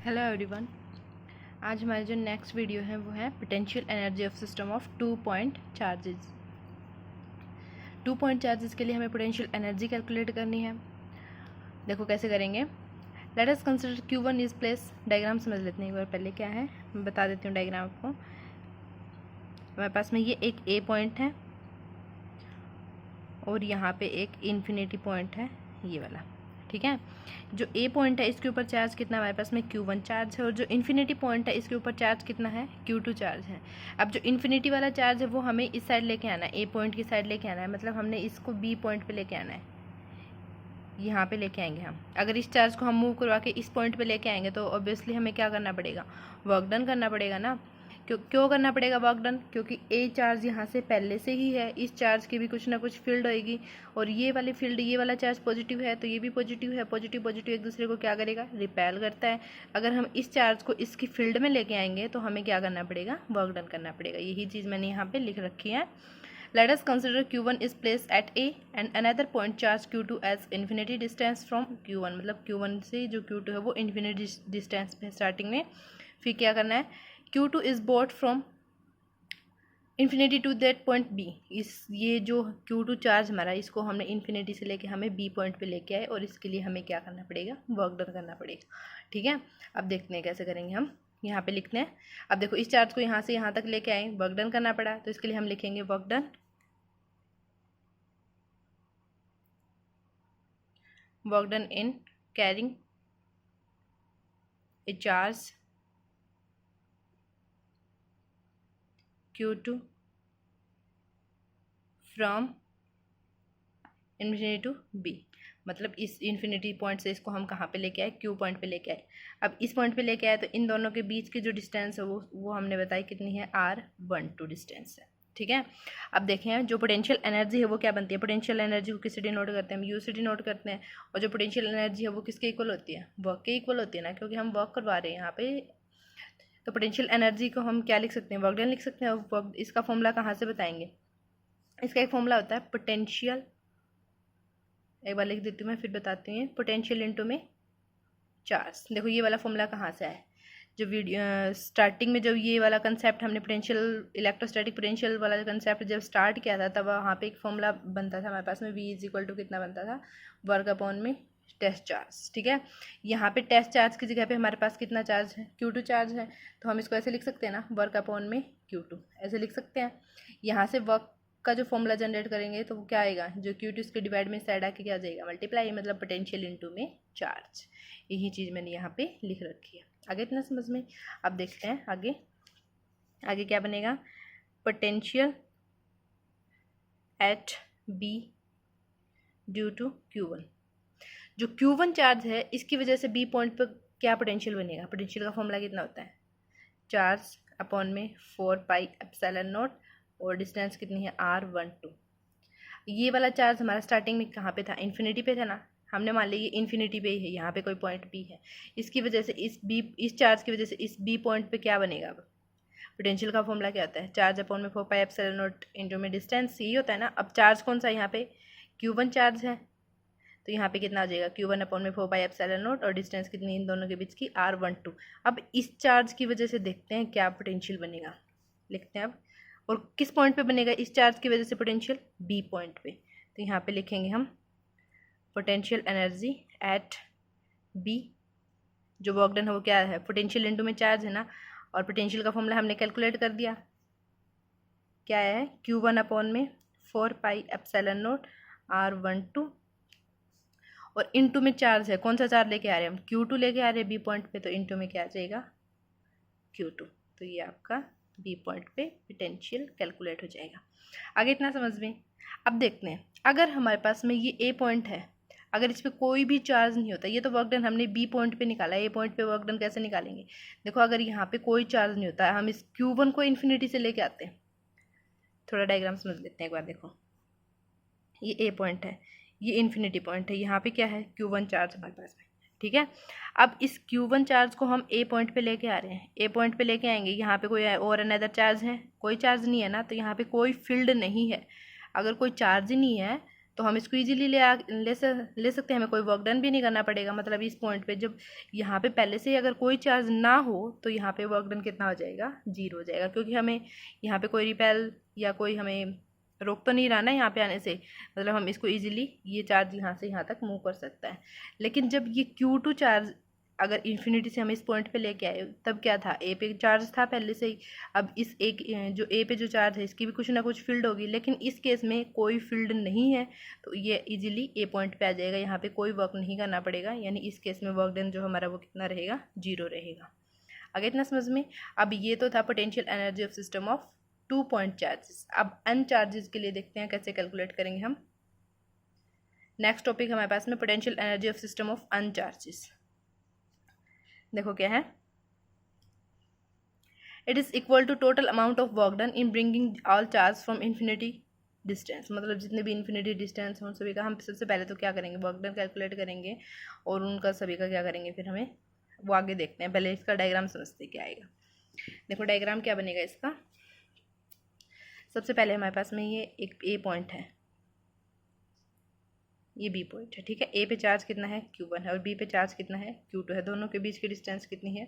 Hello everyone. आज हमारी जो नेक्स्ट वीडियो है वो है potential energy of system of 2 point charges. 2 point charges के लिए हमें पोटेंशियल एनर्जी कैलकुलेट करनी है। देखो कैसे करेंगे। Let us consider Q1 is place. Diagram समझ लेते हैं एक बार पहले क्या है, मैं बता देती हूँ डायग्राम आपको। हमारे पास में ये एक A पॉइंट है और यहाँ पे एक इन्फिनिटी पॉइंट है, ये वाला। ठीक है, जो A पॉइंट है इसके ऊपर चार्ज कितना हमारे पास में Q1 चार्ज है, और जो इन्फिनिटी पॉइंट है इसके ऊपर चार्ज कितना है Q2 चार्ज है। अब जो इन्फिनिटी वाला चार्ज है वो हमें इस साइड लेके आना है, A पॉइंट की साइड लेके आना है, मतलब हमने इसको B पॉइंट पे लेके आना है, यहाँ पे लेके आएंगे हम। अगर इस चार्ज को हम मूव करवा के इस पॉइंट पे लेके आएंगे तो ऑब्वियसली हमें क्या करना पड़ेगा, वर्क डन करना पड़ेगा ना। क्यों करना पड़ेगा वर्क डन? क्योंकि A चार्ज यहाँ से पहले से ही है, इस चार्ज की भी कुछ ना कुछ फील्ड होएगी, और ये वाली फील्ड, ये वाला चार्ज पॉजिटिव है तो ये भी पॉजिटिव है। पॉजिटिव पॉजिटिव एक दूसरे को क्या करेगा, रिपेल करता है। अगर हम इस चार्ज को इसकी फील्ड में लेके आएंगे तो हमें क्या करना पड़ेगा, वर्क डन करना पड़ेगा। यही चीज़ मैंने यहाँ पे लिख रखी है। Let us consider Q1 is placed at A and another point charge Q2 as infinity distance from Q1। मतलब Q1 से जो Q2 है वो infinity distance पे स्टार्टिंग में। फिर क्या करना है, Q2 is brought from infinity to that point B। ये जो Q2 चार्ज हमारा, इसको हमने इन्फिनिटी से लेके हमें B पॉइंट पे लेके आए, और इसके लिए हमें क्या करना पड़ेगा, वर्क डन करना पड़ेगा। ठीक है, अब देखते हैं कैसे करेंगे हम। यहाँ पे लिखते हैं। अब देखो इस चार्ज को यहाँ से यहाँ तक लेके आए, वर्क डन करना पड़ा, तो इसके लिए हम लिखेंगे work done in carrying a charge Q2 from infinity to B। मतलब इस इन्फिनिटी पॉइंट से इसको हम कहाँ पे लेके आए, Q पॉइंट पे लेके आए। अब इस पॉइंट पे लेके आए तो इन दोनों के बीच की जो डिस्टेंस है वो हमने बताई कितनी है, R12 डिस्टेंस है। ठीक है, अब देखें जो पोटेंशियल एनर्जी है वो क्या बनती है। पोटेंशियल एनर्जी को किससे डिनोट करते हैं, हम U से डिनोट करते हैं। और जो पोटेंशियल एनर्जी है वो किसके इक्वल होती है, वर्क के इक्वल होती है ना, क्योंकि हम वर्क करवा रहे हैं यहाँ पे। तो पोटेंशियल एनर्जी को हम क्या लिख सकते हैं, वर्क डन लिख सकते हैं। और इसका फॉर्मूला कहाँ से बताएंगे, इसका एक फॉर्मूला होता है पोटेंशियल, एक बार लिख देती हूँ मैं फिर बताती हूँ। पोटेंशियल इनटू में चार्ज। देखो ये वाला फॉर्मूला कहाँ से आया, जो वीडियो स्टार्टिंग में जब ये वाला कंसेप्ट हमने पोटेंशियल, इलेक्ट्रोस्टैटिक पोटेंशियल वाला कंसेप्ट जब स्टार्ट किया था, तब वहाँ पे एक फॉर्मूला बनता था हमारे पास में, V इज इक्वल टू कितना बनता था, वर्क अपॉन में टेस्ट चार्ज। ठीक है, यहाँ पे टेस्ट चार्ज की जगह पे हमारे पास कितना चार्ज है, Q2 चार्ज है, तो हम इसको ऐसे लिख सकते हैं ना, वर्क अपॉन में Q2 ऐसे लिख सकते हैं। यहाँ से वर्क का जो फॉर्मूला जनरेट करेंगे तो वो क्या आएगा, जो Q2 इसके डिवाइड में साइड आके क्या आ जाएगा, मल्टीप्लाई, मतलब पोटेंशियल इनटू में चार्ज। यही चीज़ मैंने यहाँ पे लिख रखी है। आगे इतना समझ में। अब देखते हैं आगे, आगे क्या बनेगा, potential at B due to Q1। जो Q1 चार्ज है इसकी वजह से B पॉइंट पर क्या पोटेंशियल बनेगा, पोटेंशियल का फॉर्मूला कितना होता है, चार्ज अपॉन में 4πε0, और डिस्टेंस कितनी है, R12। ये वाला चार्ज हमारा स्टार्टिंग में कहाँ पे था, इन्फिनिटी पे था ना। हमने मान लिया ये इन्फिनिटी पे ही है, यहाँ पे कोई पॉइंट B है, इसकी वजह से इस चार्ज की वजह से इस B पॉइंट पे क्या बनेगा। अब पोटेंशियल का फॉर्मूला क्या होता है, चार्ज अपॉन में 4πε0 इंटू में डिस्टेंस, यही होता है ना। अब चार्ज कौन सा है यहाँ पे, Q1 चार्ज है, तो यहाँ पे कितना आ जाएगा, Q1 अपॉन में 4πε0, और डिस्टेंस कितनी इन दोनों के बीच की, R12। अब इस चार्ज की वजह से देखते हैं क्या पोटेंशियल बनेगा, लिखते हैं अब। और किस पॉइंट पे बनेगा इस चार्ज की वजह से पोटेंशियल, B पॉइंट पे। तो यहाँ पे लिखेंगे हम पोटेंशियल एनर्जी एट B। जो वर्क डन है वो क्या है, पोटेंशियल इनटू में चार्ज है ना, और पोटेंशियल का फॉर्मूला हमने कैलकुलेट कर दिया, क्या है, Q1 अपॉन में 4πε0 R12, और इनटू में चार्ज है, कौन सा चार्ज लेके आ रहे हैं हम, Q2 लेके आ रहे हैं B पॉइंट पे, तो इनटू में क्या आ जाएगा, Q2। तो ये आपका B पॉइंट पे पोटेंशियल कैलकुलेट हो जाएगा। आगे इतना समझ में। अब देखते हैं, अगर हमारे पास में ये A पॉइंट है, अगर इस पर कोई भी चार्ज नहीं होता, ये तो वर्क डन हमने B पॉइंट पे निकाला है, A पॉइंट पे वर्क डन कैसे निकालेंगे। देखो अगर यहाँ पे कोई चार्ज नहीं होता, हम इस Q1 को इन्फिनिटी से लेके आते हैं। थोड़ा डायग्राम समझ लेते हैं एक बार। देखो ये A पॉइंट है, ये इन्फिनिटी पॉइंट है, यहाँ पे क्या है, Q1 चार्ज हमारे पास में। ठीक है, अब इस Q1 चार्ज को हम A पॉइंट पे लेके आ रहे हैं, A पॉइंट पे लेके आएंगे, यहाँ पे कोई और अनदर चार्ज है, कोई चार्ज नहीं है ना, तो यहाँ पे कोई फील्ड नहीं है। अगर कोई चार्ज ही नहीं है तो हम इसको ईजिली ले सकते हैं, हमें कोई वर्क डन भी नहीं करना पड़ेगा। मतलब इस पॉइंट पे जब यहाँ पे पहले से अगर कोई चार्ज ना हो तो यहाँ पे वर्क डन कितना हो जाएगा, 0 हो जाएगा, क्योंकि हमें यहाँ पे कोई रिपेल या कोई हमें रोक तो नहीं रहा ना यहाँ पे आने से। मतलब हम इसको ईजिली ये चार्ज यहाँ से यहाँ तक मूव कर सकता है। लेकिन जब ये Q2 चार्ज अगर इन्फिनिटी से हम इस पॉइंट पे लेके आए तब क्या था, ए पे चार्ज था पहले से ही। अब इस एक जो ए पे जो चार्ज है इसकी भी कुछ ना कुछ फील्ड होगी, लेकिन इस केस में कोई फील्ड नहीं है तो ये इजीली ए पॉइंट पे आ जाएगा, यहाँ पे कोई वर्क नहीं करना पड़ेगा। यानी इस केस में वर्क डन जो हमारा वो कितना रहेगा, 0 रहेगा। आगे इतना समझ में। अब ये तो था potential energy of system of 2 point charges. अब अन चार्जेस के लिए देखते हैं कैसे कैलकुलेट करेंगे हम। नेक्स्ट टॉपिक हमारे पास में potential energy of system of n charges. देखो क्या है, it is equal to total amount of work done in bringing all charge from infinity distance. मतलब जितने भी इन्फिनिटी डिस्टेंस हैं उन सभी का हम सबसे पहले तो क्या करेंगे, वर्क डन कैलकुलेट करेंगे और उनका सभी का क्या करेंगे, फिर हमें वो आगे देखते हैं। पहले इसका डायग्राम समझते क्या आएगा। देखो डायग्राम क्या बनेगा इसका। सबसे पहले हमारे पास में ये एक ए पॉइंट है, ये बी पॉइंट है, ठीक है। ए पे चार्ज कितना है, Q1 है, और बी पे चार्ज कितना है, Q2 है। दोनों के बीच की डिस्टेंस कितनी है,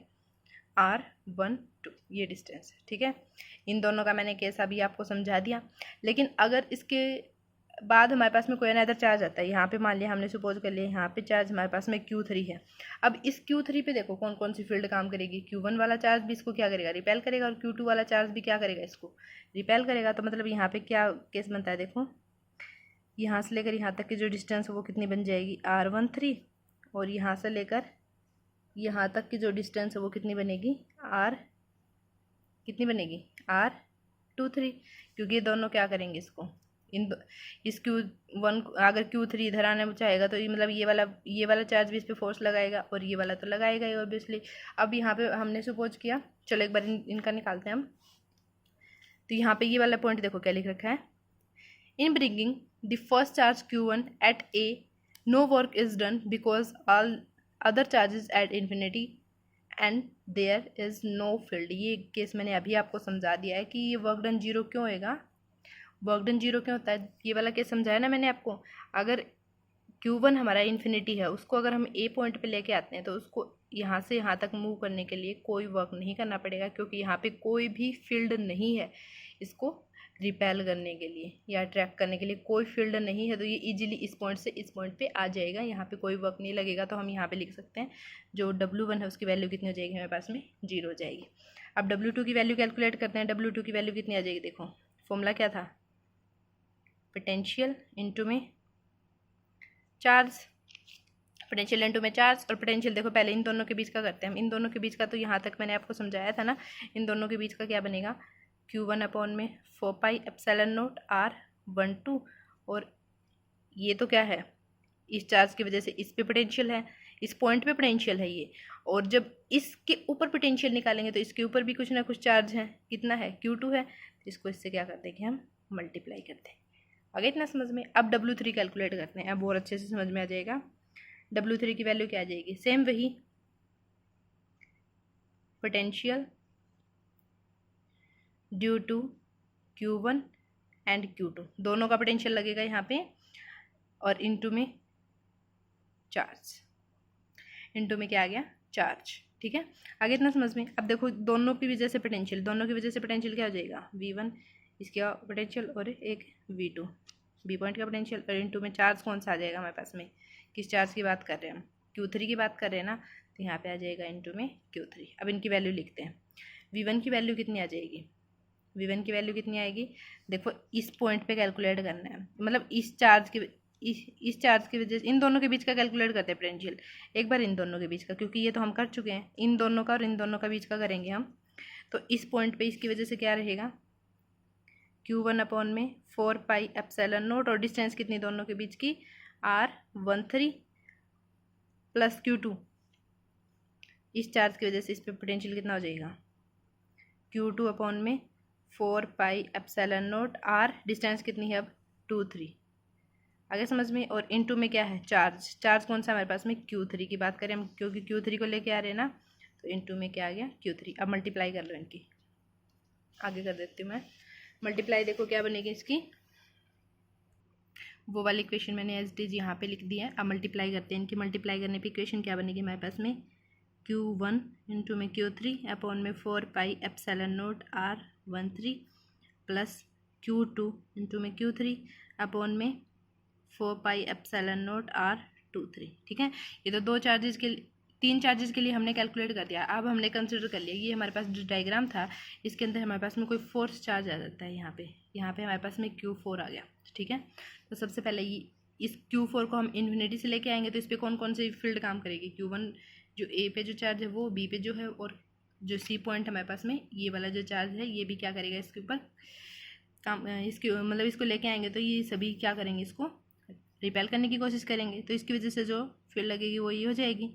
R12, ये डिस्टेंस है, ठीक है। इन दोनों का मैंने केस अभी आपको समझा दिया। लेकिन अगर इसके बाद हमारे पास में कोई अनदर चार्ज आता है, यहाँ पे मान लिया हमने सपोज कर लिया यहाँ पे चार्ज हमारे पास में Q3 है। अब इस Q3 पे देखो कौन कौन सी फील्ड काम करेगी। Q1 वाला चार्ज भी इसको क्या करेगा, रिपेल करेगा, और Q2 वाला चार्ज भी क्या करेगा, इसको रिपेल करेगा। तो मतलब यहाँ पे क्या केस बनता है, देखो यहाँ से लेकर यहाँ तक की जो डिस्टेंस है वो कितनी बन जाएगी, R13, और यहाँ से लेकर यहाँ तक की जो डिस्टेंस है वो कितनी बनेगी, कितनी बनेगी, R23, क्योंकि ये दोनों क्या करेंगे इसको, इस Q1 अगर Q3 इधर आने चाहेगा तो ये मतलब ये वाला चार्ज भी इस पर फोर्स लगाएगा और ये वाला तो लगाएगा ही ऑब्वियसली। अब यहाँ पे हमने सपोज किया, चलो एक बार इनका निकालते हैं हम। तो यहाँ पे ये वाला पॉइंट देखो क्या लिख रखा है, in bringing the first charge Q1 at A, no work is done because all other charges at infinity and there is no field। ये केस मैंने अभी आपको समझा दिया है कि ये वर्क डन 0 क्यों होएगा, वर्क डन 0 क्यों होता है, ये वाला केस समझाया ना मैंने आपको। अगर Q1 हमारा इन्फिनिटी है, उसको अगर हम ए पॉइंट पे लेके आते हैं तो उसको यहाँ से यहाँ तक मूव करने के लिए कोई वर्क नहीं करना पड़ेगा, क्योंकि यहाँ पे कोई भी फील्ड नहीं है इसको रिपेल करने के लिए या अट्रैक्ट करने के लिए कोई फील्ड नहीं है। तो ये इजीली इस पॉइंट से इस पॉइंट पे आ जाएगा, यहाँ पे कोई वर्क नहीं लगेगा। तो हम यहाँ पे लिख सकते हैं जो W1 है उसकी वैल्यू कितनी हो जाएगी, हमारे पास में 0 हो जाएगी। अब W2 की वैल्यू कैलकुलेट करते हैं। W2 की वैल्यू कितनी आ जाएगी, देखो फॉर्मूला क्या था, पोटेंशियल इंटू में चार्ज, पोटेंशियल इंटू में चार्ज। और पोटेंशियल देखो पहले इन दोनों के बीच का करते हैं हम, इन दोनों के बीच का तो यहाँ तक मैंने आपको समझाया था ना। इन दोनों के बीच का क्या बनेगा, Q1 अपॉन में 4πε0 R12, और ये तो क्या है, इस चार्ज की वजह से इस पे पोटेंशियल है, इस पॉइंट पे पोटेंशियल है ये। और जब इसके ऊपर पोटेंशियल निकालेंगे तो इसके ऊपर भी कुछ ना कुछ चार्ज है, कितना है, Q2 है। तो इसको इससे क्या कर देंगे हम, मल्टीप्लाई करते हैं। आगे इतना समझ में। अब W3 कैलकुलेट करते हैं, अब और अच्छे से समझ में आ जाएगा। W3 की वैल्यू क्या आ जाएगी, सेम वही potential due to Q1 and Q2, दोनों का पोटेंशियल लगेगा यहाँ पे, और इनटू में चार्ज, इनटू में क्या आ गया, चार्ज, ठीक है। आगे इतना समझ में। अब देखो दोनों की वजह से पोटेंशियल, दोनों की वजह से पोटेंशियल क्या हो जाएगा, V1 इसका पोटेंशियल और एक V2 बी पॉइंट का पोटेंशियल, और इनटू में चार्ज कौन सा आ जाएगा हमारे पास में, किस चार्ज की बात कर रहे हैं हम, Q3 की बात कर रहे हैं ना। तो यहाँ पे आ जाएगा इनटू में Q3। अब इनकी वैल्यू लिखते हैं। V1 की वैल्यू कितनी आ जाएगी, V1 की वैल्यू कितनी आएगी, देखो इस पॉइंट पे कैलकुलेट करना है, मतलब इस चार्ज की वजह से इन दोनों के बीच का कैलकुलेट करते हैं पोटेंशियल। एक बार इन दोनों के बीच का, क्योंकि ये तो हम कर चुके हैं, इन दोनों का और इन दोनों का बीच का करेंगे हम। तो इस पॉइंट पे इसकी वजह से क्या रहेगा, Q1 अपॉन में 4πε0, और डिस्टेंस कितनी दोनों के बीच की, R13 प्लस Q2। इस चार्ज की वजह से इस पे पोटेंशियल कितना हो जाएगा, Q2 अपॉन में 4πε0 R, डिस्टेंस कितनी है अब 2-3, आगे समझ में। और इनटू में क्या है, चार्ज, चार्ज कौन सा हमारे पास में, Q3 की बात करें हम, क्योंकि Q3 को लेके आ रहे हैं ना। तो इनटू में क्या आ गया, Q3। अब मल्टीप्लाई कर लो इनकी, आगे कर देती हूँ मैं मल्टीप्लाई। देखो क्या बनेगी इसकी, वो वाली इक्वेशन मैंने एज इट इज़ यहाँ पे लिख दी है। अब मल्टीप्लाई करते हैं, इनकी मल्टीप्लाई करने पे इक्वेशन क्या बनेगी हमारे पास में, Q1 इंटू में Q3 अपॉन में 4πε0R13 प्लस Q2 इंटू में Q3 अपॉन में 4πε0R23। ठीक है, ये तो दो चार्जेस के, तीन चार्जेस के लिए हमने कैलकुलेट कर दिया। अब हमने कंसिडर कर लिया ये हमारे पास जो डायग्राम था इसके अंदर हमारे पास में कोई फोर्स चार्ज आ जाता है। यहाँ पे हमारे पास में Q4 आ गया। ठीक है, तो सबसे पहले इस Q4 को हम इन्फिनिटी से लेके आएंगे तो इस पर कौन कौन सी फील्ड काम करेगी, Q1 जो ए पे जो चार्ज है वो बी पे जो है, और जो सी पॉइंट हमारे पास में ये वाला जो चार्ज है ये भी क्या करेगा इसके ऊपर काम, इसके मतलब इसको लेके आएंगे तो ये सभी क्या करेंगे, इसको रिपेल करने की कोशिश करेंगे। तो इसकी वजह से जो फील्ड लगेगी वो ये हो जाएगी,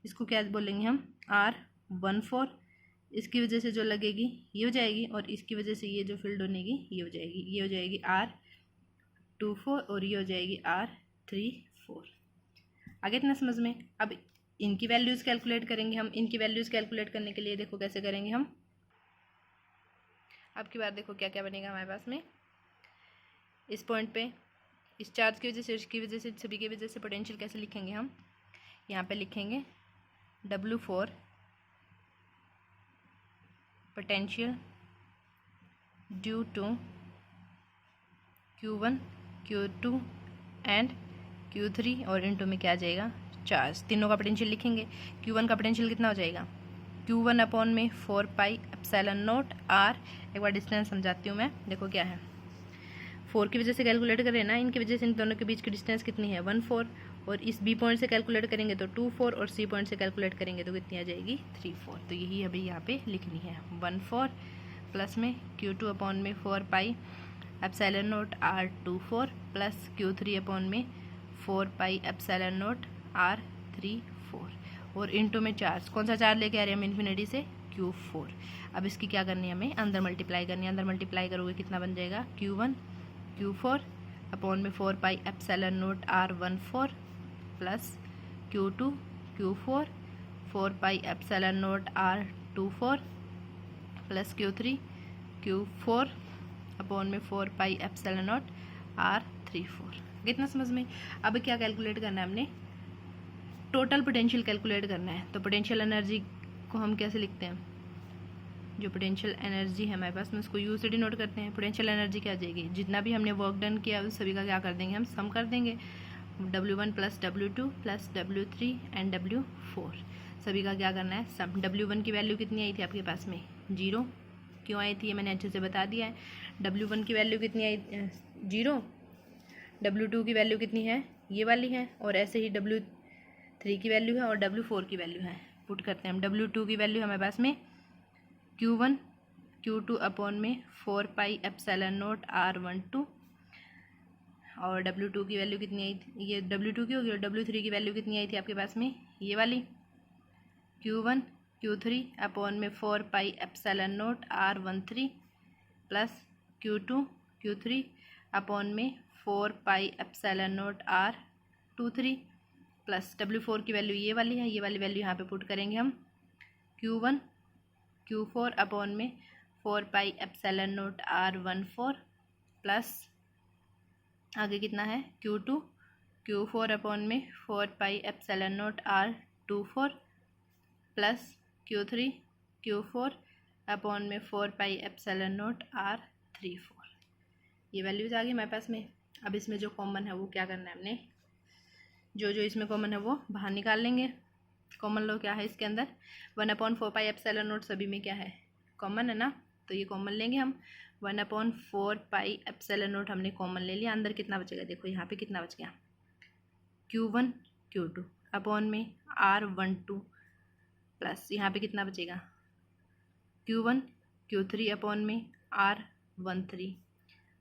इसको क्या बोलेंगे हम R14। इसकी वजह से जो लगेगी ये हो जाएगी, और इसकी वजह से ये जो फील्ड बनेगी ये हो जाएगी R24, और ये हो जाएगी R34। आगे इतना समझ में। अब इनकी वैल्यूज़ कैलकुलेट करेंगे हम। इनकी वैल्यूज़ कैलकुलेट करने के लिए देखो कैसे करेंगे हम। अब की बार देखो क्या क्या बनेगा हमारे पास में। इस पॉइंट पे इस चार्ज की वजह से, इसकी वजह से, सभी की वजह से पोटेंशियल कैसे लिखेंगे हम, यहाँ पे लिखेंगे W4 potential due to Q1 Q2 and Q3, और इनटू में क्या आ जाएगा चार्ज। तीनों का पोटेंशियल लिखेंगे। Q1 का पोटेंशियल कितना हो जाएगा, Q1 अपॉन में 4πε0R। एक बार डिस्टेंस समझाती हूँ मैं, देखो क्या है। 4 की वजह से कैलकुलेट करें ना, इनकी वजह से इन दोनों के बीच की डिस्टेंस कितनी है 14, और इस बी पॉइंट से कैलकुलेट करेंगे तो 24, और सी पॉइंट से कैलकुलेट करेंगे तो कितनी आ जाएगी 34। तो यही अभी यहाँ पे लिखनी है 14 प्लस में Q2 अपॉन में 4πε0R24 प्लस Q3 अपॉन में 4πε0R34, और इनटू में चार्ज, कौन सा चार्ज लेके आ रहे हैं हम इन्फिनिटी से, Q4। अब इसकी क्या करनी है हमें, अंदर मल्टीप्लाई करनी है। अंदर मल्टीप्लाई करोगे कितना बन जाएगा, Q1 Q4 अपॉन में 4πε0R14 plus Q2 Q4 4πε0R24 plus Q3 Q4 upon में 4πε0R34। कितना समझ में। अब क्या कैलकुलेट करना है हमने, टोटल पोटेंशियल कैलकुलेट करना है। तो पोटेंशियल एनर्जी को हम कैसे लिखते हैं, जो पोटेंशियल एनर्जी है हमारे पास में उसको U से डिनोट करते हैं। पोटेंशियल एनर्जी क्या आ जाएगी, जितना भी हमने वर्क डन किया उस सभी का क्या कर देंगे हम, सम कर देंगे। W1 plus W2 plus W3 and W4, सभी का क्या करना है सम। W1 की वैल्यू कितनी आई थी आपके पास में 0, क्यों आई थी ये मैंने अच्छे से बता दिया है। W1 की वैल्यू कितनी आई 0, W2 की वैल्यू कितनी है ये वाली है, और ऐसे ही W3 की वैल्यू है और W4 की वैल्यू है। पुट करते हैं हम। W2 की वैल्यू हमारे पास में Q1 Q2 अपॉन में 4πε0R12, और W2 की वैल्यू कितनी आई थी, ये W2 की होगी, और W3 की वैल्यू कितनी आई थी आपके पास में ये वाली Q1 Q3 अपॉन में 4πε0R13 plus Q2 Q3 upon में 4πε0R23 प्लस W4 की वैल्यू ये वाली है, ये वाली वैल्यू यहाँ पे पुट करेंगे हम। Q1 Q4 अपॉन में 4πε0R14 प्लस आगे कितना है Q2 Q4 अपॉन में 4πε0R24 plus Q3 Q4 upon में 4πε0R34। ये वैल्यूज आ गई हमारे पास में। अब इसमें जो कॉमन है वो क्या करना है हमने, जो जो इसमें कॉमन है वो बाहर निकाल लेंगे। कॉमन लो क्या है इसके अंदर 1/4πε0, सभी में क्या है कॉमन है ना, तो ये कॉमन लेंगे हम। 1/4πε0 हमने कॉमन ले लिया। अंदर कितना बचेगा, देखो यहाँ पे कितना बच गया Q1 Q2 अपॉन में R12 प्लस यहाँ पे कितना बचेगा Q1 Q3 अपॉन में R13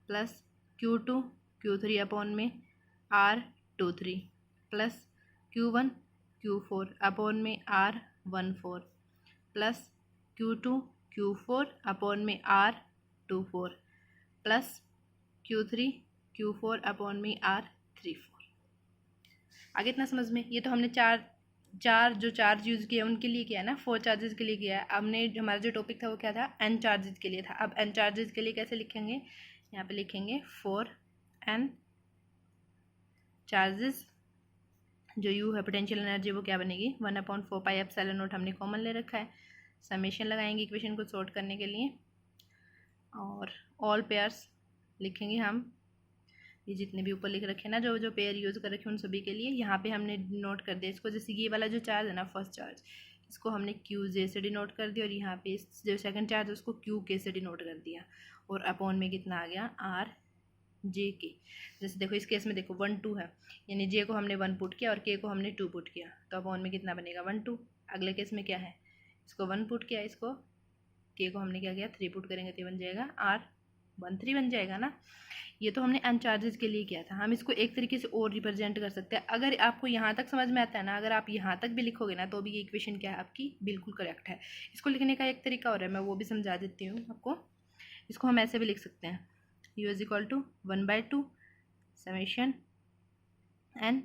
plus Q2 Q3 upon में R23 plus Q1 Q4 upon में R14 plus Q2 Q4 upon में R24 plus Q3 Q4 upon में R34। आगे इतना समझ में। ये तो हमने चार जो चार्ज यूज़ किया उनके लिए किया है ना, 4 चार्जेस के लिए किया है। हमने हमारा जो टॉपिक था वो क्या था, n चार्जेस के लिए था। अब n चार्जेस के लिए कैसे लिखेंगे, यहाँ पे लिखेंगे 4n चार्जेस जो यू है पोटेंशियल एनर्जी वो क्या बनेगी 1/4πε0 हमने कॉमन ले रखा है। समेशन लगाएंगे इक्वेशन को सॉर्ट करने के लिए और ऑल पेयर्स लिखेंगे हम, ये जितने भी ऊपर लिख रखे हैं ना जो जो पेयर यूज़ कर रखे हैं उन सभी के लिए। यहाँ पे हमने नोट कर दिया इसको, जैसे ये वाला जो चार्ज है ना फर्स्ट चार्ज, इसको हमने क्यू जे से डिनोट कर दिया और यहाँ पे जो सेकंड चार्ज है उसको क्यू के से डिनोट कर दिया और अपॉन में कितना आ गया आर जे के। जैसे देखो इस केस में देखो 1 2 है, यानी जे को हमने 1 पुट किया और के को हमने 2 पुट किया, तो अपॉन में कितना बनेगा 1 2। अगले केस में क्या है, इसको 1 पुट किया, इसको के को हमने क्या किया 3 पुट करेंगे तो बन जाएगा आर 1 3 बन जाएगा ना। ये तो हमने अनचार्जेस के लिए किया था। हम इसको एक तरीके से और रिप्रेजेंट कर सकते हैं। अगर आपको यहाँ तक समझ में आता है ना, अगर आप यहाँ तक भी लिखोगे ना तो भी ये इक्वेशन क्या है आपकी बिल्कुल करेक्ट है। इसको लिखने का एक तरीका और है, मैं वो भी समझा देती हूँ आपको। इसको हम ऐसे भी लिख सकते हैं, u is equal to 1/2 summation N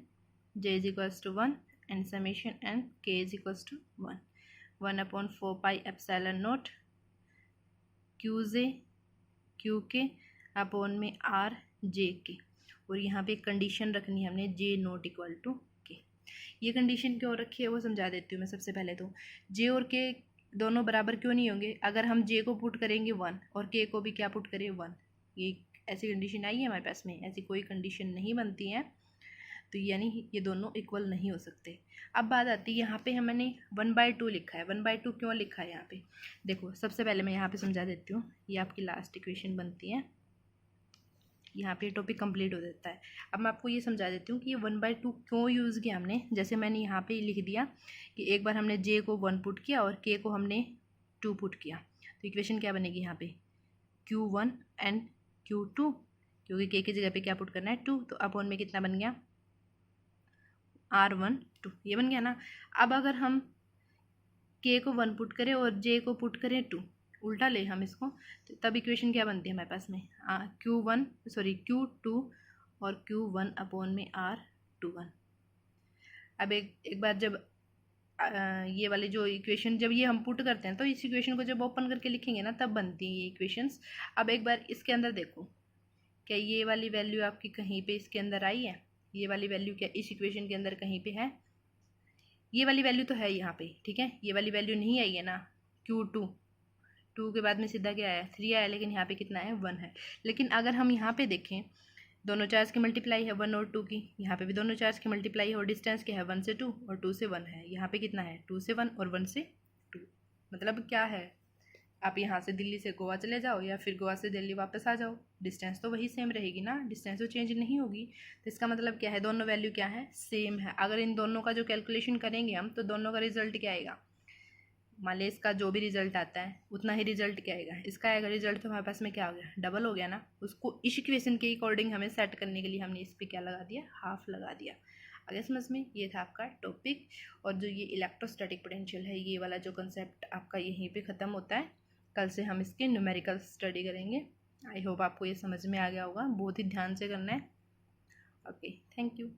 J is equals to 1 and summation N K is equals to 1 1/4πε0 Q J Q K upon में आर जे के। और यहाँ पे एक कंडीशन रखनी है हमने जे नॉट इक्वल टू के। ये कंडीशन क्यों रखी है वो समझा देती हूँ मैं। सबसे पहले तो जे और के दोनों बराबर क्यों नहीं होंगे, अगर हम जे को पुट करेंगे 1 और के को भी क्या पुट करें 1, ये ऐसी कंडीशन आई है हमारे पास में, ऐसी कोई कंडीशन नहीं बनती है, तो यानी ये दोनों इक्वल नहीं हो सकते। अब बात आती है यहाँ पे हमने 1/2 लिखा है, 1/2 क्यों लिखा है यहाँ पे, देखो सबसे पहले मैं यहाँ पे समझा देती हूँ। ये आपकी लास्ट इक्वेशन बनती है, यहाँ पे टॉपिक कंप्लीट हो जाता है। अब मैं आपको ये समझा देती हूँ कि ये 1/2 क्यों यूज़ किया हमने। जैसे मैंने यहाँ पे लिख दिया कि एक बार हमने जे को 1 पुट किया और के को हमने 2 पुट किया, तो इक्वेशन क्या बनेगी यहाँ पे Q1 एंड Q2, क्योंकि के की जगह पे क्या पुट करना है 2, तो अपॉन में कितना बन गया R1 2, ये बन गया ना। अब अगर हम के को 1 पुट करें और जे को पुट करें 2, उल्टा ले हम इसको, तो तब इक्वेशन क्या बनती है हमारे पास में Q2 और Q1 अपॉन में R21। अब एक बार जब ये वाली जो इक्वेशन जब ये हम पुट करते हैं तो इस इक्वेशन को जब ओपन करके लिखेंगे ना तब बनती है ये इक्वेशंस। अब एक बार इसके अंदर देखो, क्या ये वाली वैल्यू आपकी कहीं पे इसके अंदर आई है, ये वाली वैल्यू क्या इस इक्वेशन के अंदर कहीं पे है, ये वाली वैल्यू तो है यहाँ पे, ठीक है, ये वाली वैल्यू नहीं आई है ना। Q2 के बाद में सीधा क्या आया 3 आया, लेकिन यहाँ पे कितना है 1 है। लेकिन अगर हम यहाँ पे देखें दोनों चार्ज की मल्टीप्लाई है 1 और 2 की, यहाँ पे भी दोनों चार्ज की मल्टीप्लाई है और डिस्टेंस क्या है 1 से 2 और 2 से 1 है। यहाँ पे कितना है 2 से 1 और 1 से 2, मतलब क्या है, आप यहाँ से दिल्ली से गोवा चले जाओ या फिर गोवा से दिल्ली वापस आ जाओ, डिस्टेंस तो वही सेम रहेगी ना, डिस्टेंस तो चेंज नहीं होगी। तो इसका मतलब क्या है दोनों वैल्यू क्या है सेम है। अगर इन दोनों का जो कैलकुलेशन करेंगे हम तो दोनों का रिजल्ट क्या आएगा, मान लीजिए इसका जो भी रिजल्ट आता है उतना ही रिजल्ट क्या आएगा, इसका आएगा रिजल्ट, तो हमारे पास में क्या हो गया डबल हो गया ना। उसको इस इक्वेशन के अकॉर्डिंग हमें सेट करने के लिए हमने इस पर क्या लगा दिया हाफ लगा दिया। आगे समझ में, ये था आपका टॉपिक। और जो ये इलेक्ट्रोस्टैटिक पोटेंशियल है ये वाला जो कंसेप्ट आपका यहीं पे ख़त्म होता है। कल से हम इसके न्यूमेरिकल स्टडी करेंगे। आई होप आपको ये समझ में आ गया होगा, बहुत ही ध्यान से करना है। Okay, thank you.